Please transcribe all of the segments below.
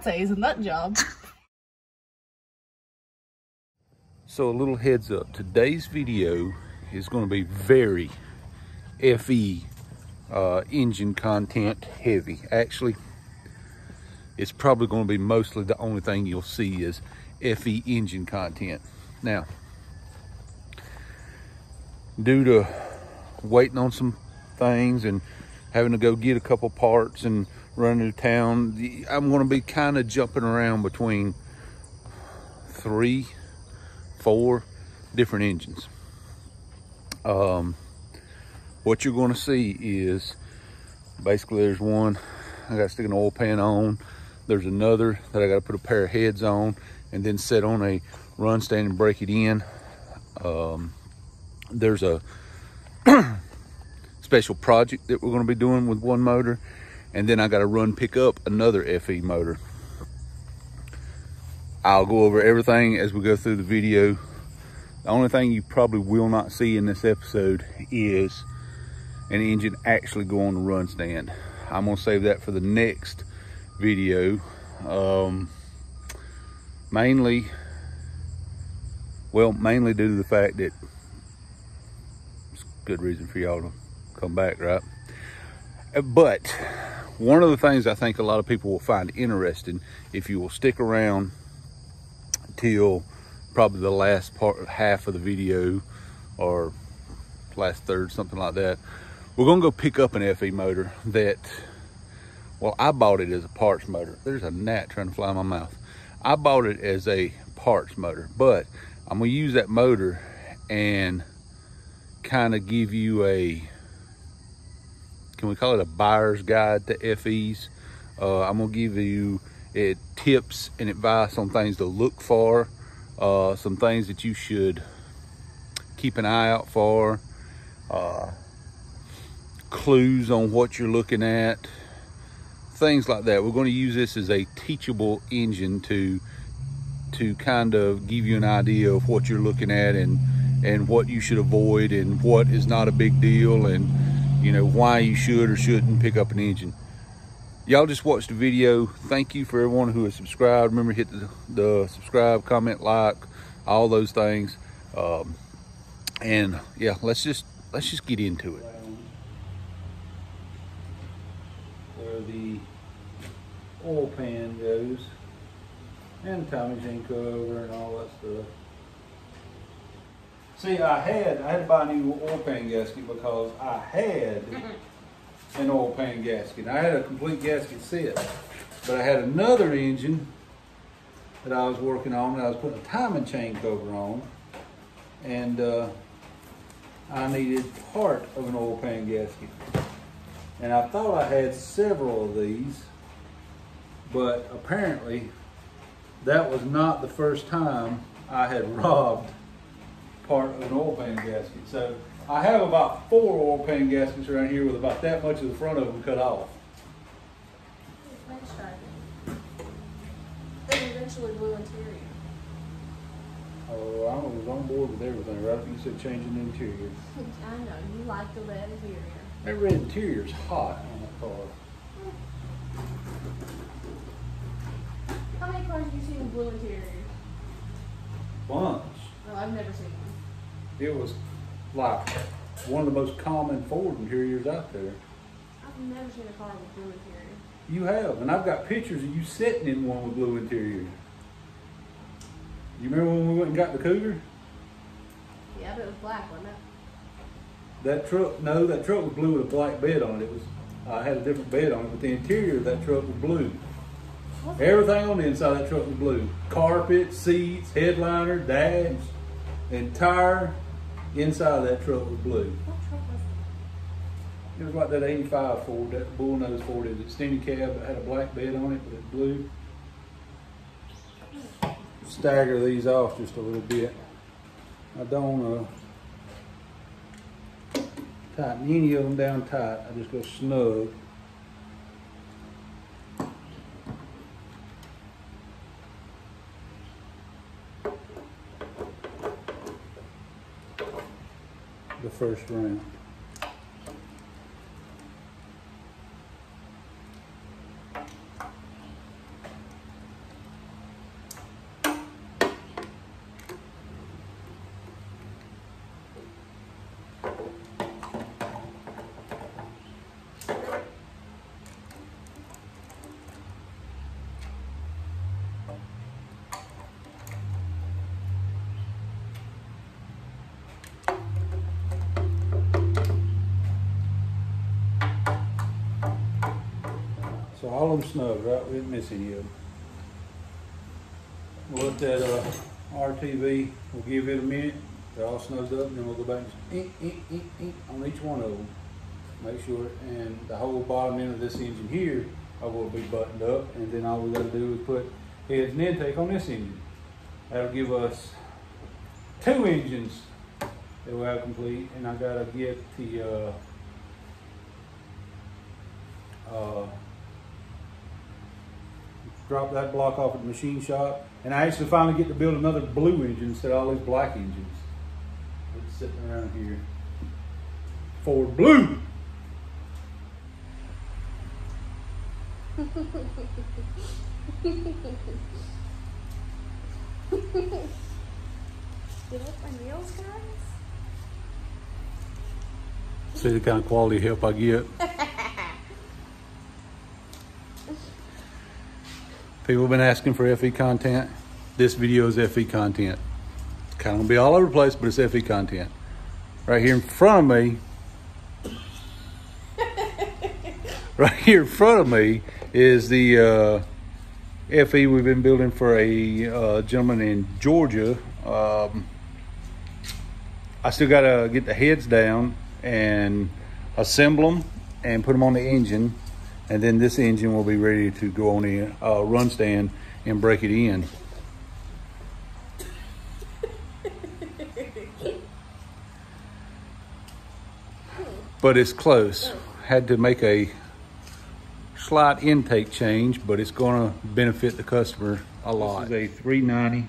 say is a nut job. So a little heads up, today's video is going to be very FE engine content heavy. Actually, it's probably going to be mostly the only thing you'll see is FE engine content. Now, due to waiting on some things and having to go get a couple parts and running to town, I'm going to be kind of jumping around between 3, 4 different engines. What you're going to see is basically there's one I got to stick an oil pan on. There's another that I got to put a pair of heads on and then set on a run stand and break it in. There's a special project that we're going to be doing with one motor, and then I got to pick up another FE motor. I'll go over everything as we go through the video. The only thing you probably will not see in this episode is an engine actually go on the run stand. I'm gonna save that for the next video. Mainly due to the fact that it's a good reason for y'all to come back, right? But one of the things I think a lot of people will find interesting, if you will stick around till probably the last half of the video, or last third, something like that, we're gonna go pick up an FE motor that, well, I bought it as a parts motor. There's a gnat trying to fly in my mouth. I bought it as a parts motor, but I'm gonna use that motor and kind of give you a, can we call it a buyer's guide to FEs? I'm gonna give you tips and advice on things to look for, some things that you should keep an eye out for, clues on what you're looking at, things like that. We're going to use this as a teachable engine to kind of give you an idea of what you're looking at and what you should avoid and what is not a big deal, and you know why you should or shouldn't pick up an engine. Y'all just watched the video. Thank you for everyone who has subscribed. Remember, hit the subscribe, comment, like, all those things. And yeah, let's just get into it. Where the oil pan goes, and timing chain cover and all that stuff. See, I had to buy a new oil pan gasket because I had an oil pan gasket. I had a complete gasket set, but I had another engine that I was working on that I was putting a timing chain cover on, and I needed part of an oil pan gasket. And I thought I had several of these, but apparently that was not the first time I had robbed part of an oil pan gasket. So I have about 4 oil pan gaskets around here with about that much of the front of them cut off. They eventually blue interior. Oh, I was on board with everything, right? You said changing the interior. I know, you like the red interior. That red interior's hot on the car. How many cars have you seen with blue interior? Bunch. Well, I've never seen one. It was like one of the most common Ford interiors out there. I've never seen a car with blue interior. You have, and I've got pictures of you sitting in one with blue interior. You remember when we went and got the Cougar? Yeah, but it was black, wasn't it? That truck, no, that truck was blue with a black bed on it. It was, had a different bed on it, but the interior of that truck was blue. Everything on the inside of that truck was blue. Carpet, seats, headliner, dash, entire inside of that truck was blue. What truck was it? It was like that 85 Ford, that bullnose Ford. It was extended cab that had a black bed on it, but it's blue. Stagger these off just a little bit. I don't tighten any of them down tight. I just go snug. The first round. all of them snug, right? We didn't miss any of them. We'll let that RTV, we'll give it a minute. They're all snugged up, and then we'll go back and just on each one of them. Make sure, and the whole bottom end of this engine here will be buttoned up, and then all we got to do is put heads and intake on this engine. That'll give us 2 engines that we'll have complete, and I gotta get the drop that block off at the machine shop, and I actually finally get to build another blue engine instead of all these black engines that's sitting around here. Ford Blue. Get up my nails, guys. See the kind of quality help I get. People have been asking for FE content. This video is FE content. It's kind of gonna be all over the place, but it's FE content. Right here in front of me, is the FE we've been building for a gentleman in Georgia. I still gotta get the heads down and assemble them and put them on the engine, and then this engine will be ready to go on the run stand and break it in. But it's close. Had to make a slight intake change, but it's gonna benefit the customer a lot. This is a 390.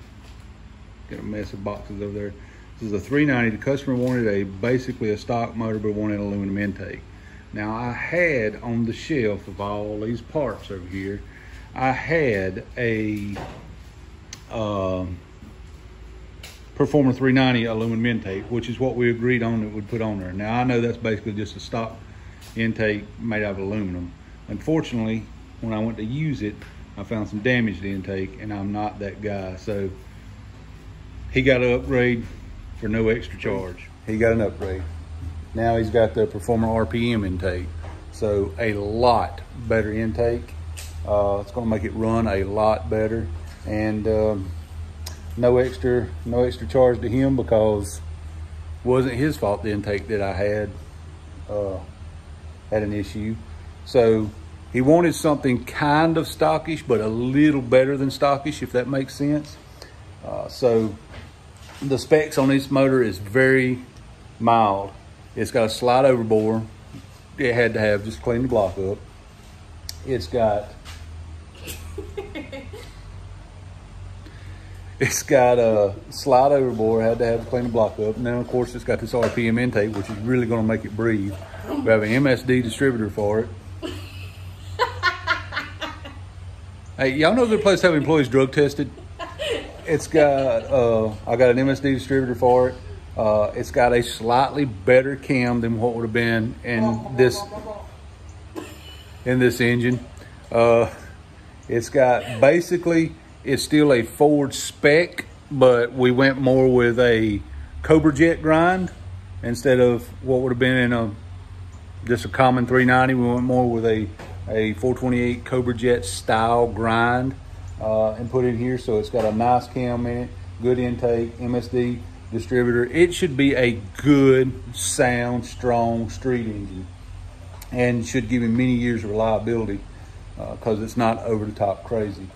Got a mess of boxes over there. This is a 390. The customer wanted basically a stock motor, but wanted an aluminum intake. Now I had on the shelf of all these parts over here, I had a Performer 390 aluminum intake, which is what we agreed on that we'd put on there. Now I know that's basically just a stock intake made out of aluminum. Unfortunately, when I went to use it, I found some damage to the intake, and I'm not that guy. So he got an upgrade for no extra charge. He got an upgrade. Now he's got the Performer RPM intake. So a lot better intake. It's gonna make it run a lot better. And no extra charge to him, because it wasn't his fault the intake that I had an issue. So he wanted something kind of stockish, but a little better than stockish, if that makes sense. So the specs on this motor is very mild. It's got a slide over bore. It had to have just clean the block up. It's got a slide over bore, had to have to clean the block up. And then of course it's got this RPM intake, which is really gonna make it breathe. We have an MSD distributor for it. Hey, y'all know a good place to have employees drug tested? It's got, I got an MSD distributor for it. It's got a slightly better cam than what would have been in this engine. It's got, basically, it's still a Ford spec, but we went more with a Cobra Jet grind instead of what would have been in just a common 390. We went more with a 428 Cobra Jet style grind and put in here. So it's got a nice cam in it, good intake, MSD distributor. It should be a good, sound, strong street engine, and should give him many years of reliability because it's not over the top crazy.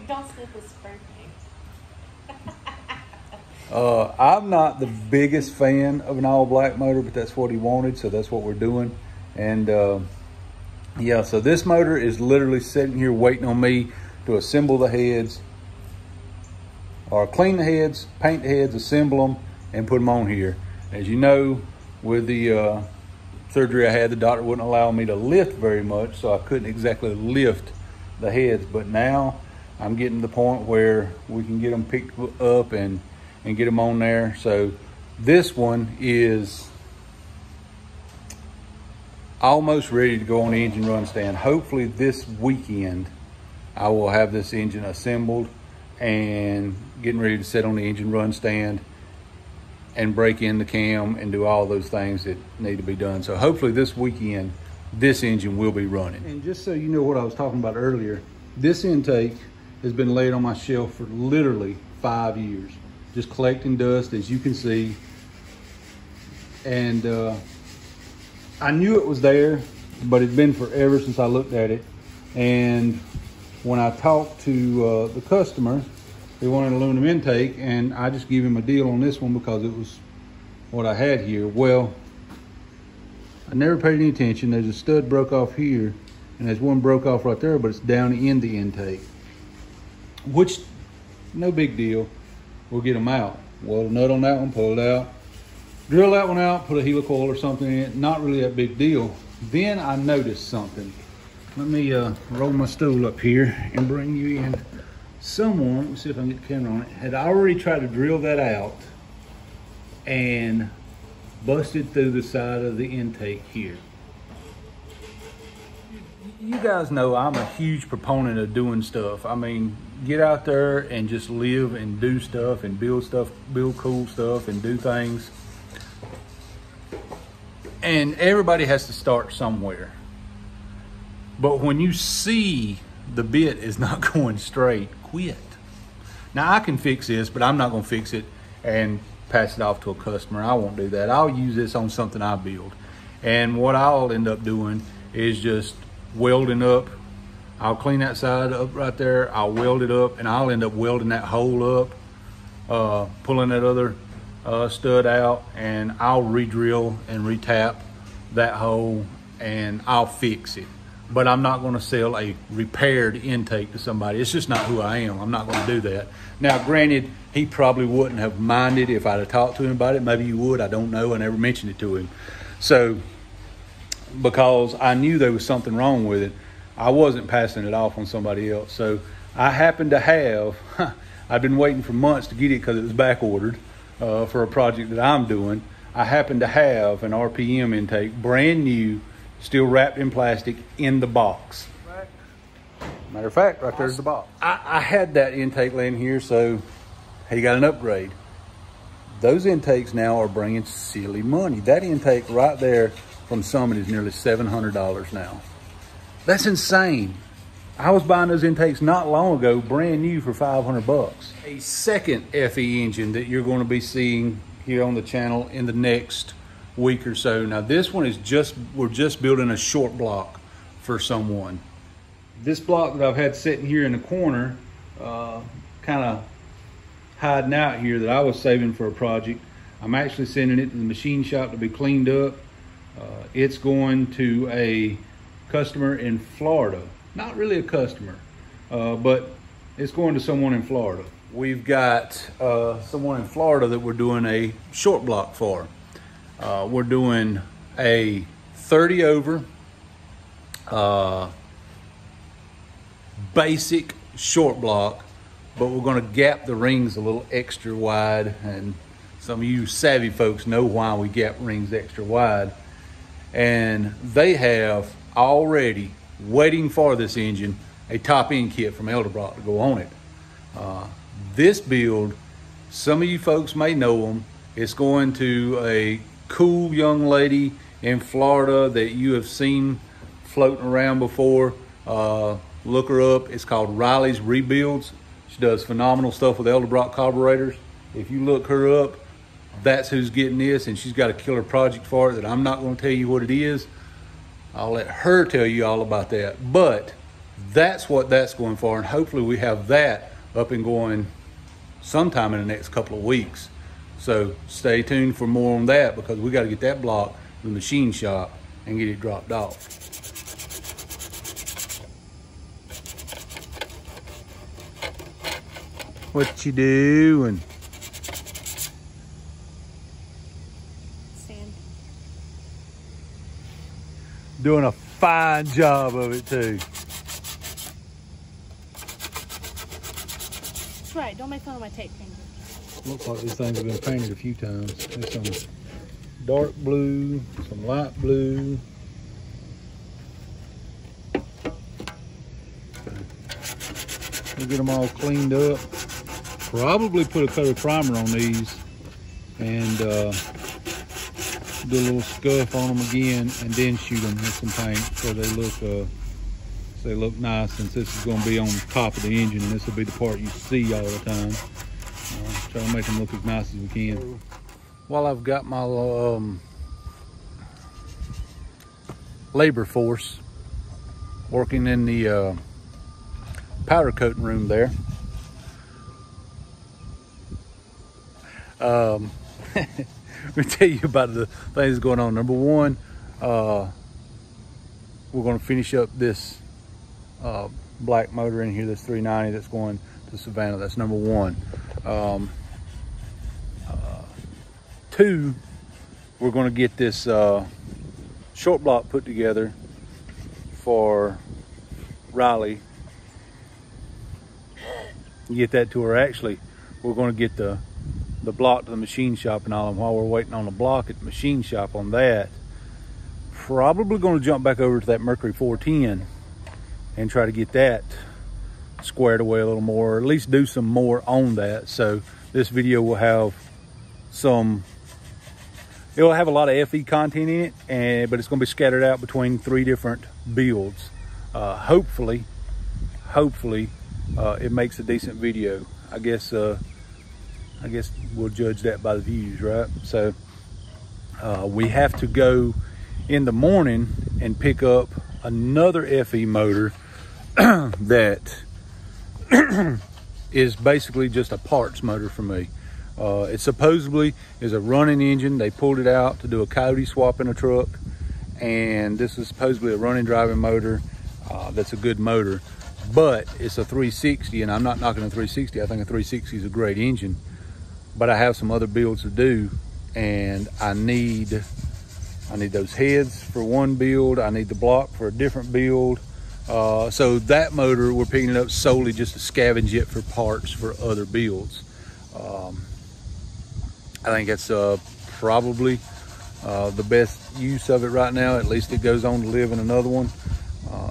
Don't slip a spray paint. I'm not the biggest fan of an all black motor, but that's what he wanted, so that's what we're doing. And yeah, so this motor is literally sitting here waiting on me to assemble the heads, or clean the heads, paint the heads, assemble them, and put them on here. As you know, with the surgery I had, the doctor wouldn't allow me to lift very much, so I couldn't exactly lift the heads. But now I'm getting to the point where we can get them picked up and get them on there. So this one is almost ready to go on the engine run stand. Hopefully this weekend I will have this engine assembled and getting ready to sit on the engine run stand and break in the cam and do all those things that need to be done. So hopefully this weekend this engine will be running. And just so you know what I was talking about earlier, this intake has been laid on my shelf for literally 5 years, just collecting dust, as you can see. And I knew it was there, but it'd been forever since I looked at it. And when I talked to the customer, they wanted an aluminum intake, and I just gave him a deal on this one because it was what I had here. Well, I never paid any attention. There's a stud broke off here, and there's one broke off right there, but it's down in the intake, which, no big deal. We'll get them out. Weld a nut on that one, pull it out, drill that one out, put a helicoil or something in it. Not really a big deal. Then I noticed something. Let me roll my stool up here and bring you in. Someone, let me see if I can get the camera on it, had already tried to drill that out and busted through the side of the intake here. You guys know I'm a huge proponent of doing stuff. I mean, get out there and just live and do stuff and build cool stuff and do things. And everybody has to start somewhere. But when you see the bit is not going straight, quit. Now I can fix this, but I'm not gonna fix it and pass it off to a customer. I won't do that. I'll use this on something I build. And what I'll end up doing is just welding up. I'll clean that side up right there. I'll weld it up, and I'll end up welding that hole up, pulling that other stud out, and I'll re-drill and re-tap that hole, and I'll fix it. But I'm not gonna sell a repaired intake to somebody. It's just not who I am. I'm not gonna do that. Now, granted, he probably wouldn't have minded if I'd have talked to him about it. Maybe he would, I don't know. I never mentioned it to him. So, because I knew there was something wrong with it, I wasn't passing it off on somebody else. So I happened to have, I've been waiting for months to get it because it was back ordered for a project that I'm doing. I happened to have an RPM intake, brand new, still wrapped in plastic, in the box. Matter of fact, right there's the box. I had that intake laying here, so he got an upgrade. Those intakes now are bringing silly money. That intake right there from Summit is nearly $700 now. That's insane. I was buying those intakes not long ago, brand new, for 500 bucks. A second FE engine that you're going to be seeing here on the channel in the next week or so. Now this one is we're just building a short block for someone. This block that I've had sitting here in the corner, kind of hiding out here, that I was saving for a project, I'm actually sending it to the machine shop to be cleaned up. It's going to a customer in Florida. Not really a customer, but it's going to someone in Florida. We've got someone in Florida that we're doing a short block for. We're doing a 30 over basic short block, but we're going to gap the rings a little extra wide, and some of you savvy folks know why we gap rings extra wide. And they have already, waiting for this engine, a top end kit from Edelbrock to go on it. This build, some of you folks may know them. It's going to a cool young lady in Florida that you have seen floating around before. Look her up. It's called Riley's Rebuilds. She does phenomenal stuff with Edelbrock carburetors. If you look her up, that's who's getting this, and she's got a killer project for it that I'm not going to tell you what it is. I'll let her tell you all about that. But that's what that's going for, and hopefully we have that up and going sometime in the next couple of weeks. So stay tuned for more on that, because we got to get that block to the machine shop and get it dropped off. What you doing? Sand. Doing a fine job of it too. That's right, don't make fun of my tape fingers. Looks like these things have been painted a few times. There's some dark blue, some light blue. We'll get them all cleaned up. Probably put a coat of primer on these and do a little scuff on them again, and then shoot them with some paint so they look nice, since this is going to be on top of the engine and this will be the part you see all the time. Try to make them look as nice as we can. While I've got my labor force working in the powder coating room there, let me tell you about the things going on. Number one, we're going to finish up this black motor in here, this 390 that's going to Savannah. That's number one. Two, we're going to get this short block put together for Riley. Get that to her. Actually, we're going to get the block to the machine shop and all. And while we're waiting on the block at the machine shop on that, probably going to jump back over to that Mercury 410 and try to get that squared away a little more, or at least do some more on that. So this video will have it'll have a lot of FE content in it, but it's going to be scattered out between 3 different builds. Hopefully it makes a decent video. I guess we'll judge that by the views, right? So we have to go in the morning and pick up another FE motor that is basically just a parts motor for me. It supposedly is a running engine. They pulled it out to do a coyote swap in a truck, and this is supposedly a running driving motor. That's a good motor, but it's a 360, and I'm not knocking a 360. I think a 360 is a great engine, but I have some other builds to do, and I need those heads for one build. I need the block for a different build. So that motor, we're picking it up solely just to scavenge it for parts for other builds. I think that's probably the best use of it right now. At least it goes on to live in another one,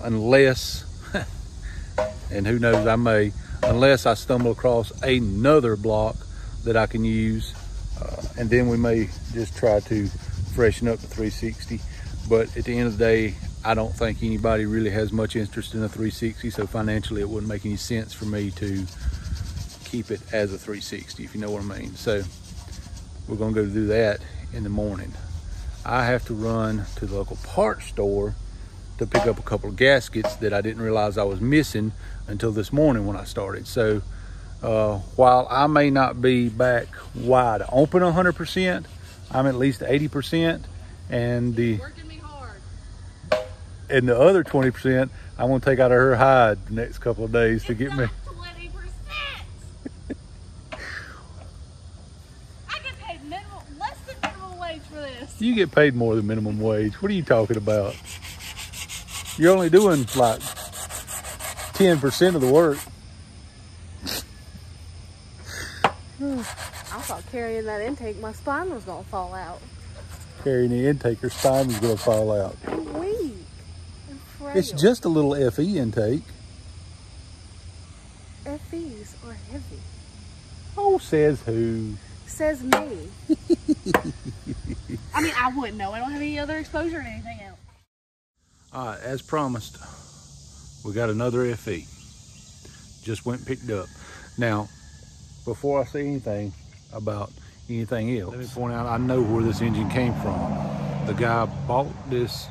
unless, and who knows, unless I stumble across another block that I can use, and then we may just try to freshen up the 360. But at the end of the day, I don't think anybody really has much interest in a 360, so financially it wouldn't make any sense for me to keep it as a 360, if you know what I mean. So we're gonna go do that in the morning. I have to run to the local parts store to pick up a couple of gaskets that I didn't realize I was missing until this morning when I started. So while I may not be back wide open 100%, I'm at least 80%, and Working me hard. And the other 20%, I'm gonna take out of her hide the next couple of days to get me. 20%. I get paid less than minimum wage for this. You get paid more than minimum wage. What are you talking about? You're only doing like 10% of the work. I thought carrying that intake, my spine was gonna fall out. Carrying the intake, your spine is gonna fall out. I'm weak. I'm frail. It's just a little FE intake. FEs are heavy. Oh, says who? Says me. I mean, I wouldn't know. I don't have any other exposure to anything else. All right, as promised, we got another FE. Just went and picked up. Now, before I say anything about anything else, let me point out, I know where this engine came from. The guy bought this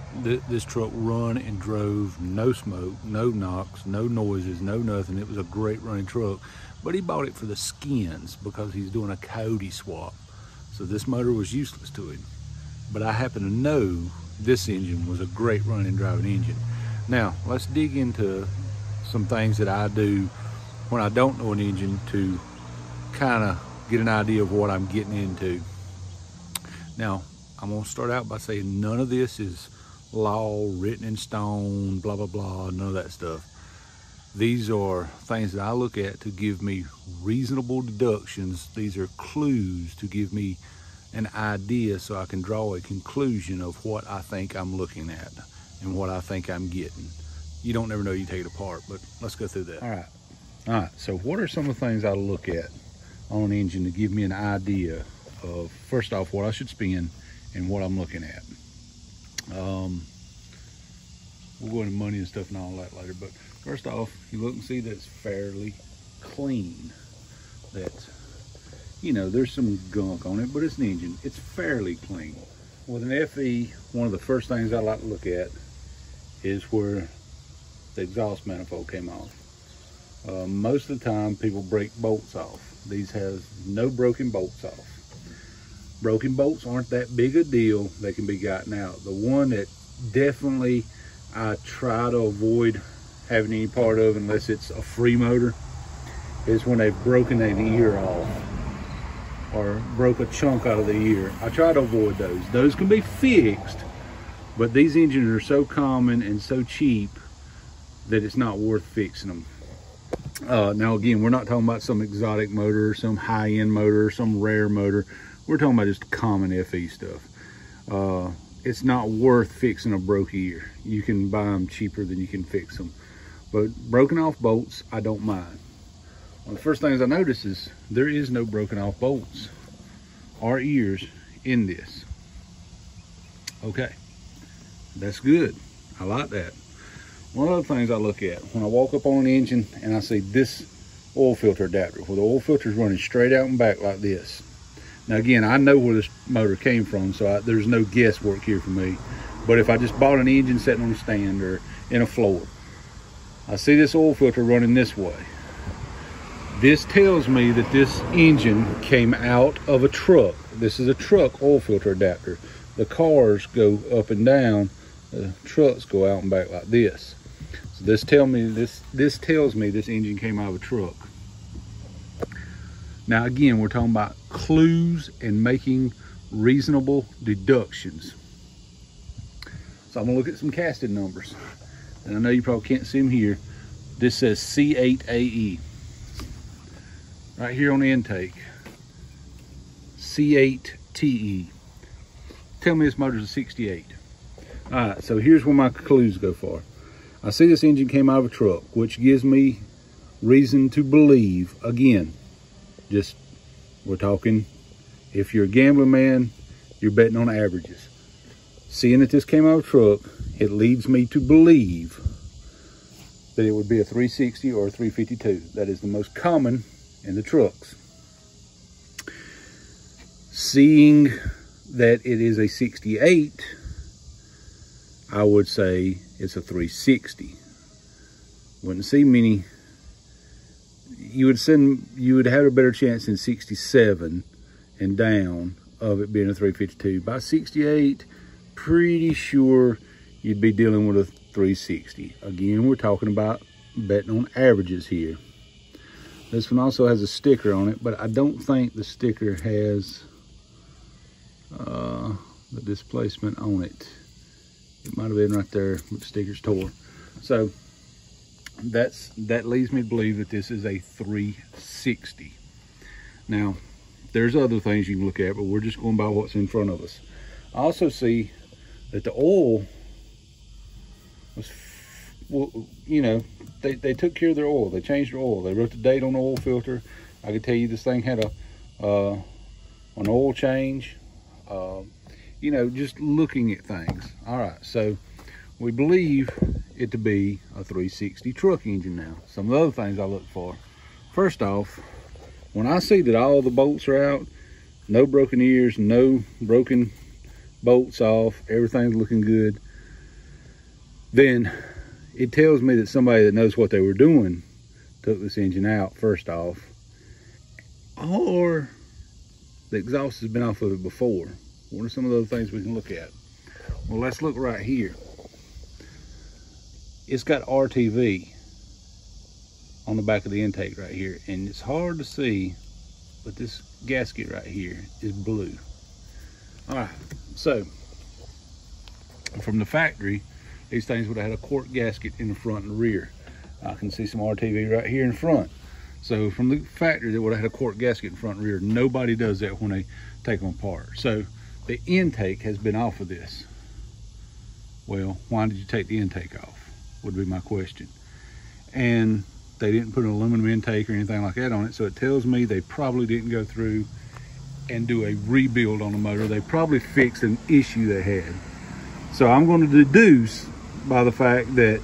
truck run and drove, no smoke, no knocks, no noises, no nothing. It was a great running truck, but he bought it for the skins because he's doing a coyote swap. So this motor was useless to him. But I happen to know this engine was a great running and driving engine. Now, let's dig into some things that I do when I don't know an engine to kind of get an idea of what I'm getting into. Now, I'm gonna start out by saying none of this is law, written in stone, blah, blah, blah, none of that stuff. These are things that I look at to give me reasonable deductions. These are clues to give me an idea so I can draw a conclusion of what I think I'm looking at and what I think I'm getting. You don't never know, you take it apart, but let's go through that. All right, so what are some of the things I look at on an engine to give me an idea of, first off, what I should spend, and what I'm looking at. We'll go into money and stuff and all that later, but first off, you look and see that it's fairly clean. That, you know, there's some gunk on it, but it's an engine. It's fairly clean. With an FE, one of the first things I like to look at is where the exhaust manifold came off. Most of the time, people break bolts off. These have no broken bolts off. Broken bolts aren't that big a deal. They can be gotten out. The one that definitely I try to avoid having any part of, unless it's a free motor, is when they've broken an ear off or broke a chunk out of the ear. I try to avoid those. Those can be fixed, but these engines are so common and so cheap that it's not worth fixing them. Now again, we're not talking about some exotic motor, some high-end motor, some rare motor. We're talking about just common FE stuff. It's not worth fixing a broke ear. You can buy them cheaper than you can fix them. But broken off bolts, I don't mind. One of the first things I notice is there is no broken off bolts or ears in this. Okay, that's good. I like that. One of the things I look at when I walk up on an engine and I see this oil filter adapter, where the oil filter is running straight out and back like this. Now again, I know where this motor came from, so there's no guesswork here for me. But if I just bought an engine sitting on a stand or in a floor, I see this oil filter running this way. This tells me that this engine came out of a truck. This is a truck oil filter adapter. The cars go up and down, the trucks go out and back like this. So this tells me this engine came out of a truck. Now again, we're talking about clues and making reasonable deductions. So I'm gonna look at some casted numbers. And I know you probably can't see them here. This says C8AE. Right here on the intake. C8TE. Tell me this motor's a 68. All right, so here's where my clues go for. I see this engine came out of a truck, which gives me reason to believe, again, just, we're talking, if you're a gambling man, you're betting on averages. Seeing that this came out of a truck, it leads me to believe that it would be a 360 or a 352. That is the most common in the trucks. Seeing that it is a 68, I would say it's a 360. Wouldn't see many. You would have a better chance in 67 and down of it being a 352. By 68, pretty sure you'd be dealing with a 360. Again, we're talking about betting on averages here. This one also has a sticker on it, but I don't think the sticker has the displacement on it. It might have been right there, but the sticker's tore. So that leads me to believe that this is a 360. Now, there's other things you can look at, but we're just going by what's in front of us. I also see that the oil was, well, you know, they took care of their oil. They changed their oil. They wrote the date on the oil filter. I could tell you this thing had an oil change. You know, just looking at things. All right, so we believe it to be a 360 truck engine now. Some of the other things I look for. First off, when I see that all the bolts are out, no broken ears, no broken bolts off, everything's looking good, then it tells me that somebody that knows what they were doing took this engine out first off, or the exhaust has been off of it before. What are some of the other things we can look at? Well, let's look right here. It's got RTV on the back of the intake right here, and it's hard to see, but this gasket right here is blue. All right, so from the factory, these things would have had a quart gasket in the front and the rear. I can see some RTV right here in front. So from the factory, they would have had a quart gasket in front and rear. Nobody does that when they take them apart. So the intake has been off of this. Well, why did you take the intake off? Would be my question. And they didn't put an aluminum intake or anything like that on it, so it tells me they probably didn't go through and do a rebuild on the motor. They probably fixed an issue they had. So I'm going to deduce by the fact that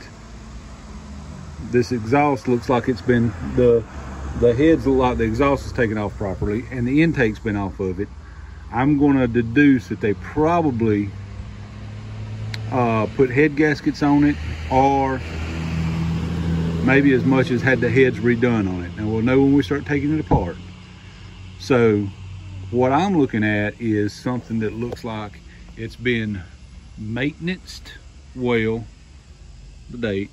this exhaust looks like it's been, the heads look like the exhaust is taken off properly and the intake's been off of it. I'm going to deduce that they probably put head gaskets on it, or maybe as much as had the heads redone on it. And we'll know when we start taking it apart. So what I'm looking at is something that looks like it's been maintained well to date.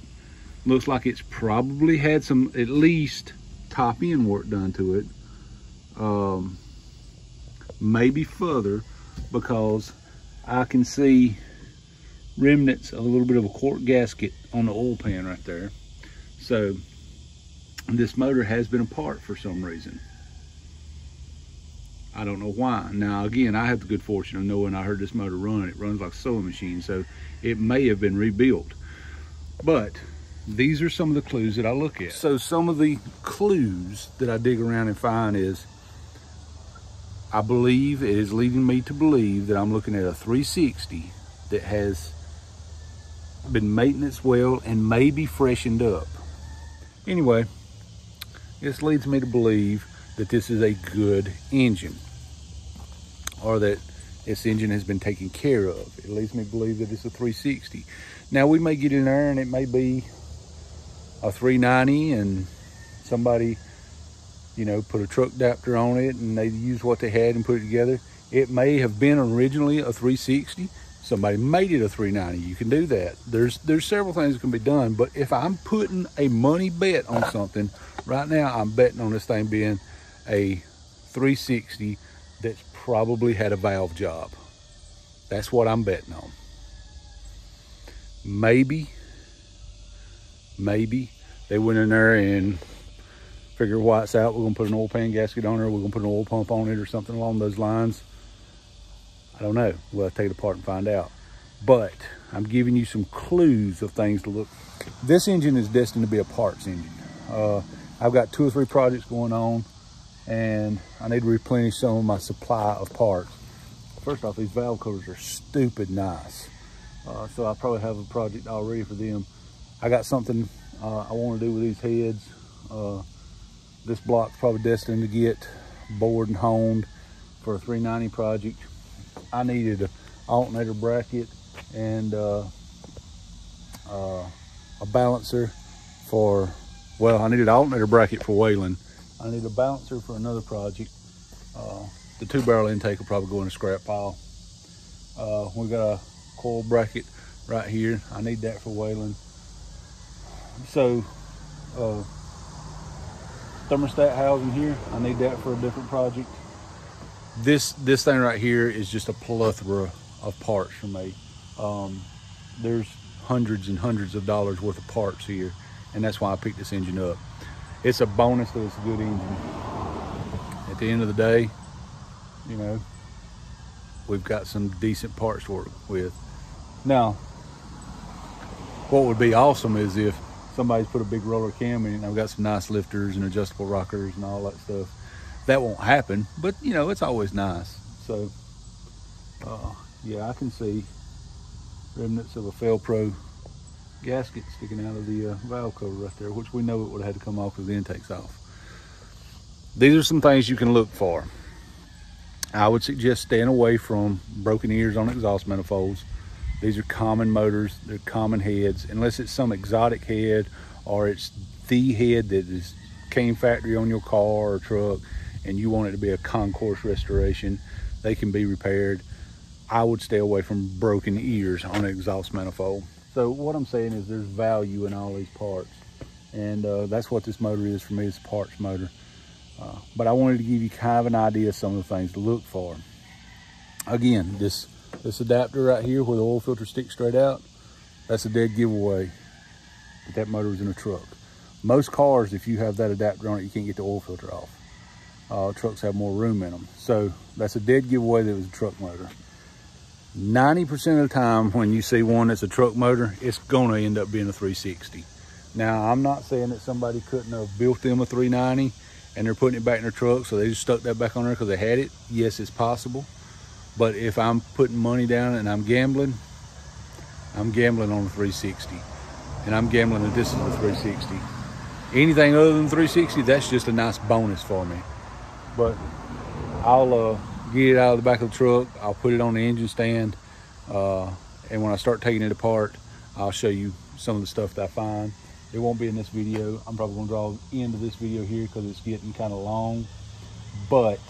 Looks like it's probably had some at least top end work done to it, maybe further, because I can see remnants of a little bit of a quart gasket on the oil pan right there. So this motor has been apart for some reason. I don't know why. Now again, I have the good fortune of knowing I heard this motor run. It runs like a sewing machine, so it may have been rebuilt. But these are some of the clues that I look at. So some of the clues that I dig around and find is, I believe it is leading me to believe that I'm looking at a 360 that has been maintenance well and maybe freshened up. Anyway, this leads me to believe that this is a good engine, or that this engine has been taken care of. It leads me to believe that it's a 360. Now we may get in there and it may be a 390 and somebody, you know, put a truck adapter on it and they used what they had and put it together. It may have been originally a 360. Somebody made it a 390. You can do that. There's several things that can be done, but if I'm putting a money bet on something, right now I'm betting on this thing being a 360 that's probably had a valve job. That's what I'm betting on. Maybe they went in there and figured why it's out. We're gonna put an oil pan gasket on it, we're gonna put an oil pump on it or something along those lines. I don't know. We'll have to take it apart and find out. But I'm giving you some clues of things to look. This engine is destined to be a parts engine. I've got 2 or 3 projects going on and I need to replenish some of my supply of parts. First off, these valve covers are stupid nice. So I probably have a project all ready for them. I got something I want to do with these heads. This block's probably destined to get bored and honed for a 390 project. I needed an alternator bracket and a balancer for, well, I needed an alternator bracket for Wayland. I need a balancer for another project. The 2-barrel intake will probably go in a scrap pile. We got a coil bracket right here. I need that for Wayland. So thermostat housing here, I need that for a different project. This thing right here is just a plethora of parts for me. There's hundreds and hundreds of dollars worth of parts here, and that's why I picked this engine up. It's a bonus that it's a good engine. At the end of the day, you know, we've got some decent parts to work with. Now, what would be awesome is if somebody's put a big roller cam in it and I've got some nice lifters and adjustable rockers and all that stuff. That won't happen, but you know, it's always nice. So yeah, I can see remnants of a Fel-Pro gasket sticking out of the valve cover right there, which we know it would have had to come off because the intake's off. These are some things you can look for. I would suggest staying away from broken ears on exhaust manifolds. These are common motors, they're common heads, unless it's some exotic head or it's the head that came factory on your car or truck and you want it to be a concourse restoration. They can be repaired. I would stay away from broken ears on an exhaust manifold. So what I'm saying is there's value in all these parts, and that's what this motor is for me. It's a parts motor. But I wanted to give you kind of an idea of some of the things to look for. Again, this adapter right here where the oil filter sticks straight out, that's a dead giveaway that motor was in a truck. Most cars, if you have that adapter on it, you can't get the oil filter off. Trucks have more room in them. So that's a dead giveaway that it was a truck motor. 90% of the time when you see one that's a truck motor, it's gonna end up being a 360. Now, I'm not saying that somebody couldn't have built them a 390 and they're putting it back in their truck, so they just stuck that back on there because they had it, yes, it's possible. But if I'm putting money down and I'm gambling on a 360. And I'm gambling that this is a 360. Anything other than 360, that's just a nice bonus for me. But I'll get it out of the back of the truck. I'll put it on the engine stand. And when I start taking it apart, I'll show you some of the stuff that I find. It won't be in this video. I'm probably gonna draw the end of this video here because it's getting kind of long. But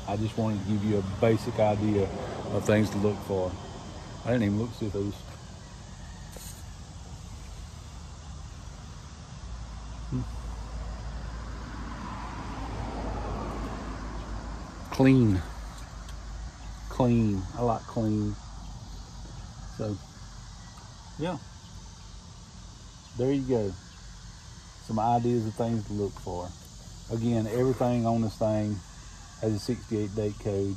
I just wanted to give you a basic idea of things to look for. I didn't even look to see if those. Clean. I like clean. So yeah, there you go. Some ideas of things to look for. Again, everything on this thing has a 68 date code.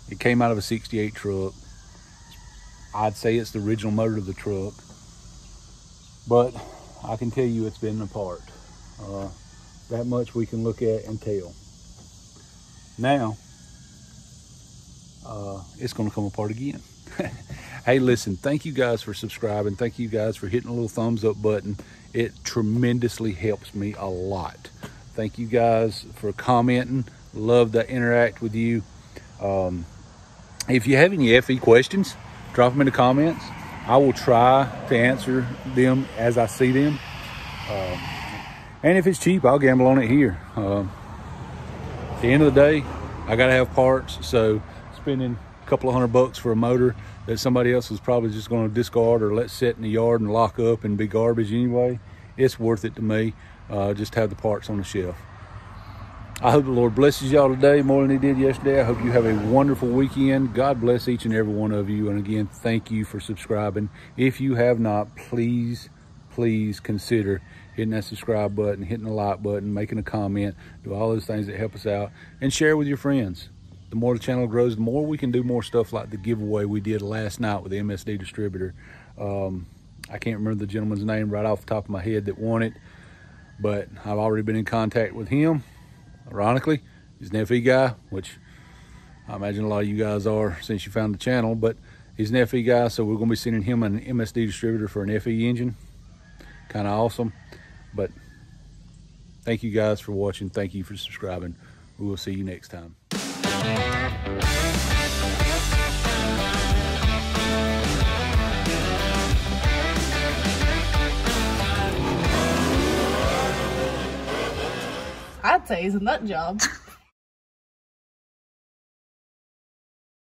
It came out of a 68 truck. I'd say it's the original motor of the truck, but I can tell you it's been apart. That much we can look at and tell. Now, it's gonna come apart again. Hey, listen, thank you guys for subscribing. Thank you guys for hitting a little thumbs up button. It tremendously helps me a lot. Thank you guys for commenting. Love to interact with you. If you have any FE questions, drop them in the comments. I will try to answer them as I see them. And if it's cheap, I'll gamble on it here. At the end of the day, I gotta have parts, so spending a couple of $100 for a motor that somebody else is probably just gonna discard or let sit in the yard and lock up and be garbage anyway, it's worth it to me. Just have the parts on the shelf. I hope the Lord blesses y'all today more than he did yesterday. I hope you have a wonderful weekend. God bless each and every one of you. And again, thank you for subscribing. If you have not, please consider hitting that subscribe button, hitting the like button, making a comment, do all those things that help us out, and share with your friends. The more the channel grows, the more we can do more stuff like the giveaway we did last night with the MSD distributor. I can't remember the gentleman's name right off the top of my head that won it, but I've already been in contact with him. Ironically, he's an FE guy, which I imagine a lot of you guys are since you found the channel, but he's an FE guy, so we're gonna be sending him an MSD distributor for an FE engine. Kind of awesome. But thank you guys for watching. Thank you for subscribing. We will see you next time. I'd say it's a nut job.